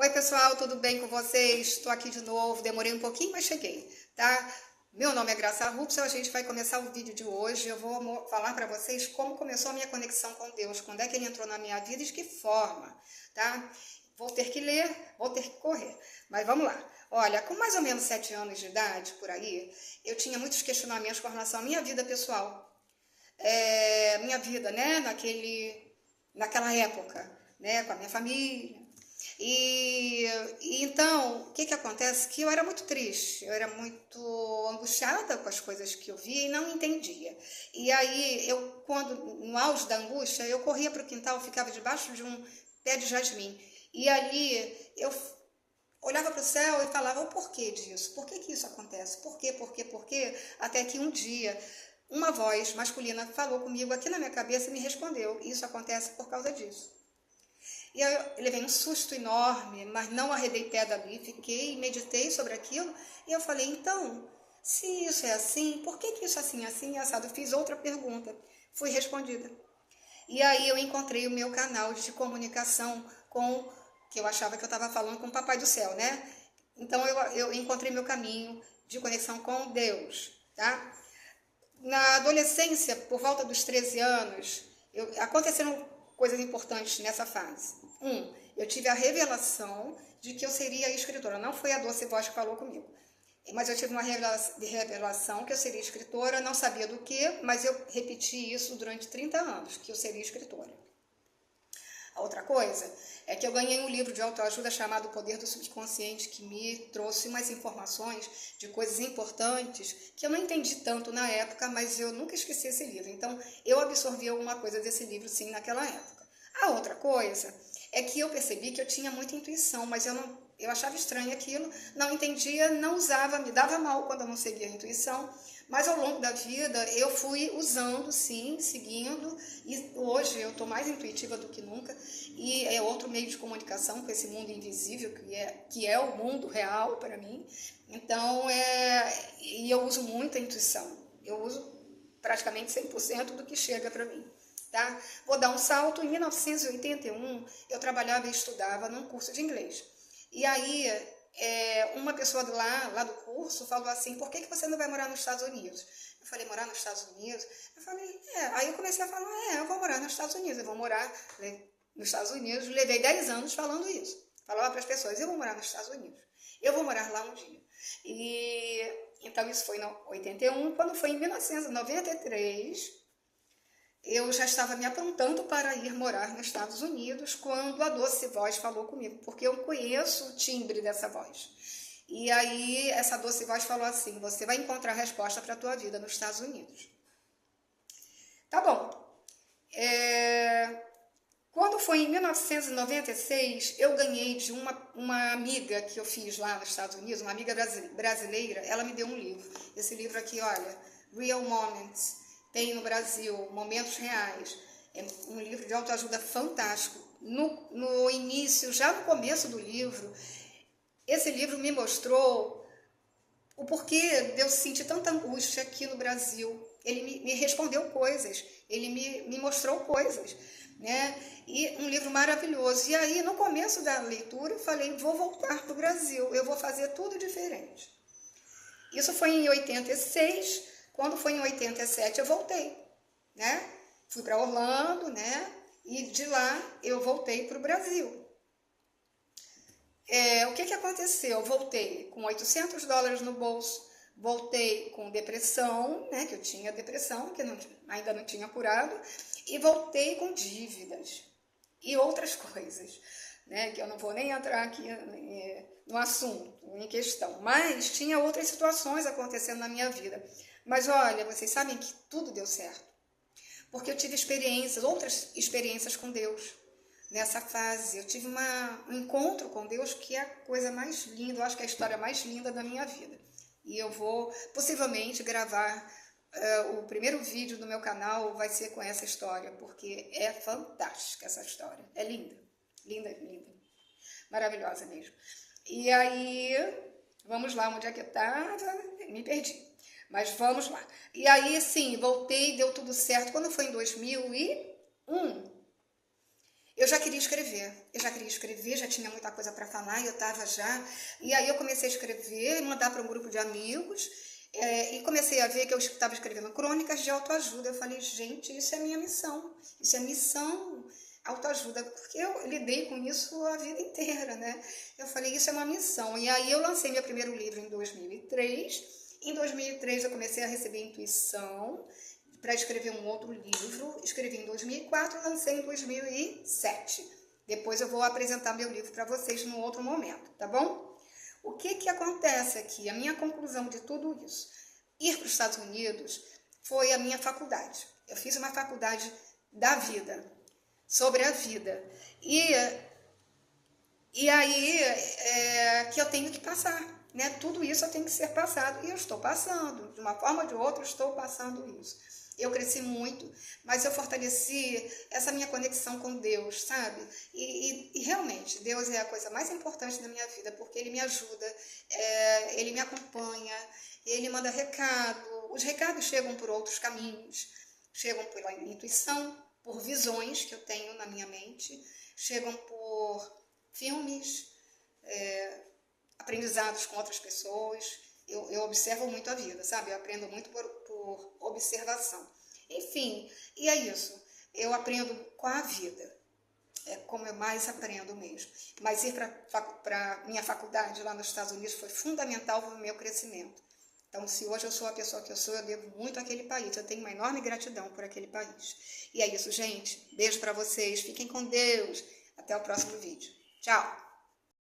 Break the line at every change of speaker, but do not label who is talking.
Oi, pessoal, tudo bem com vocês? Estou aqui de novo, demorei um pouquinho, mas cheguei, tá? Meu nome é Graça Rupsel, a gente vai começar o vídeo de hoje. Eu vou falar para vocês como começou a minha conexão com Deus, quando é que ele entrou na minha vida e de que forma, tá? Vou ter que ler, vou ter que correr, mas vamos lá. Olha, com mais ou menos 7 anos de idade, por aí, eu tinha muitos questionamentos com relação à minha vida pessoal. Minha vida, né, naquela época, né, com a minha família. E então, o que que acontece? Que eu era muito triste, eu era muito angustiada com as coisas que eu via e não entendia. E aí, quando, no auge da angústia, eu corria para o quintal, ficava debaixo de um pé de jasmim. E ali, eu olhava para o céu e falava o porquê disso, por que que isso acontece, por quê, até que um dia uma voz masculina falou comigo aqui na minha cabeça e me respondeu, isso acontece por causa disso. E aí eu levei um susto enorme, mas não arredei pé dali, fiquei, meditei sobre aquilo, e eu falei, então, se isso é assim, por que que isso é assim, assado? Eu fiz outra pergunta, fui respondida. E aí eu encontrei o meu canal de comunicação que eu achava que eu estava falando com o Papai do Céu, né? Então eu encontrei meu caminho de conexão com Deus, tá? Na adolescência, por volta dos 13 anos, aconteceram coisas importantes nessa fase. Eu tive a revelação de que eu seria escritora. Não foi a doce voz que falou comigo, mas eu tive uma revelação que eu seria escritora, não sabia do que, mas eu repeti isso durante 30 anos, que eu seria escritora. A outra coisa é que eu ganhei um livro de autoajuda chamado O Poder do Subconsciente, que me trouxe umas informações de coisas importantes que eu não entendi tanto na época, mas eu nunca esqueci esse livro. Então, eu absorvi alguma coisa desse livro, sim, naquela época. A outra coisa é que eu percebi que eu tinha muita intuição, mas eu achava estranho aquilo, não entendia, não usava, me dava mal quando eu não seguia a intuição. Mas ao longo da vida eu fui usando, sim, seguindo, e hoje eu estou mais intuitiva do que nunca, e é outro meio de comunicação com esse mundo invisível, que é o mundo real para mim. Então, e eu uso muito a intuição, eu uso praticamente 100% do que chega para mim. Tá? Vou dar um salto, em 1981 eu trabalhava e estudava num curso de inglês. E aí, uma pessoa lá do curso falou assim, por que você não vai morar nos Estados Unidos? Eu falei, morar nos Estados Unidos? Eu falei, Aí eu comecei a falar, eu vou morar nos Estados Unidos, eu vou morar nos Estados Unidos. Levei 10 anos falando isso. Falava para as pessoas, eu vou morar nos Estados Unidos. Eu vou morar lá um dia. E então isso foi em 81, quando foi em 1993... eu já estava me aprontando para ir morar nos Estados Unidos quando a doce voz falou comigo, porque eu conheço o timbre dessa voz. E aí essa doce voz falou assim, você vai encontrar a resposta para a tua vida nos Estados Unidos. Tá bom. Quando foi em 1996, eu ganhei de uma amiga que eu fiz lá nos Estados Unidos, uma amiga brasileira, ela me deu um livro. Esse livro aqui, olha, Real Moments, tem no Brasil, Momentos Reais. É um livro de autoajuda fantástico. No início, já no começo do livro, esse livro me mostrou o porquê de eu sentir tanta angústia aqui no Brasil. Ele me respondeu coisas, ele me mostrou coisas, né? E um livro maravilhoso. E aí, no começo da leitura, eu falei, vou voltar para o Brasil, eu vou fazer tudo diferente. Isso foi em 86, quando foi em 87 eu voltei, né? Fui para Orlando, né? E de lá eu voltei para o Brasil. O que aconteceu? Eu voltei com $800 no bolso, voltei com depressão, né? Que eu tinha depressão, que ainda não tinha curado, e voltei com dívidas e outras coisas, né? Que eu não vou nem entrar aqui no assunto, em questão, mas tinha outras situações acontecendo na minha vida. Mas olha, vocês sabem que tudo deu certo, porque eu tive outras experiências com Deus nessa fase. Eu tive um encontro com Deus que é a coisa mais linda, eu acho que é a história mais linda da minha vida. E eu vou possivelmente gravar o primeiro vídeo do meu canal, vai ser com essa história, porque é fantástica essa história, é linda, linda, linda, maravilhosa mesmo. E aí, vamos lá, onde é que tá? Me perdi. Mas vamos lá. E aí, sim, voltei, deu tudo certo. Quando foi em 2001, eu já queria escrever, já tinha muita coisa para falar, eu estava já, e aí eu comecei a escrever, mandar para um grupo de amigos, e comecei a ver que eu estava escrevendo crônicas de autoajuda. Eu falei, gente, isso é minha missão, isso é missão autoajuda, porque eu lidei com isso a vida inteira, né? Eu falei, isso é uma missão. E aí eu lancei meu primeiro livro em 2003. Em 2003 eu comecei a receber intuição para escrever um outro livro. Escrevi em 2004 e lancei em 2007. Depois eu vou apresentar meu livro para vocês num outro momento, tá bom? O que acontece aqui? A minha conclusão de tudo isso. Ir para os Estados Unidos foi a minha faculdade. Eu fiz uma faculdade da vida, sobre a vida. E aí que eu tenho que passar, né? Tudo isso eu tenho que ser passado. E eu estou passando. De uma forma ou de outra, eu estou passando isso. Eu cresci muito, mas eu fortaleci essa minha conexão com Deus, sabe? E realmente, Deus é a coisa mais importante na minha vida, porque Ele me ajuda, Ele me acompanha, Ele manda recado. Os recados chegam por outros caminhos, chegam pela intuição, por visões que eu tenho na minha mente, chegam por filmes, aprendizados com outras pessoas. Eu observo muito a vida, sabe? Eu aprendo muito por observação. Enfim, e é isso. Eu aprendo com a vida. É como eu mais aprendo mesmo. Mas ir para minha faculdade lá nos Estados Unidos foi fundamental para o meu crescimento. Então, se hoje eu sou a pessoa que eu sou, eu devo muito àquele país. Eu tenho uma enorme gratidão por aquele país. E é isso, gente. Beijo para vocês. Fiquem com Deus. Até o próximo vídeo. Tchau!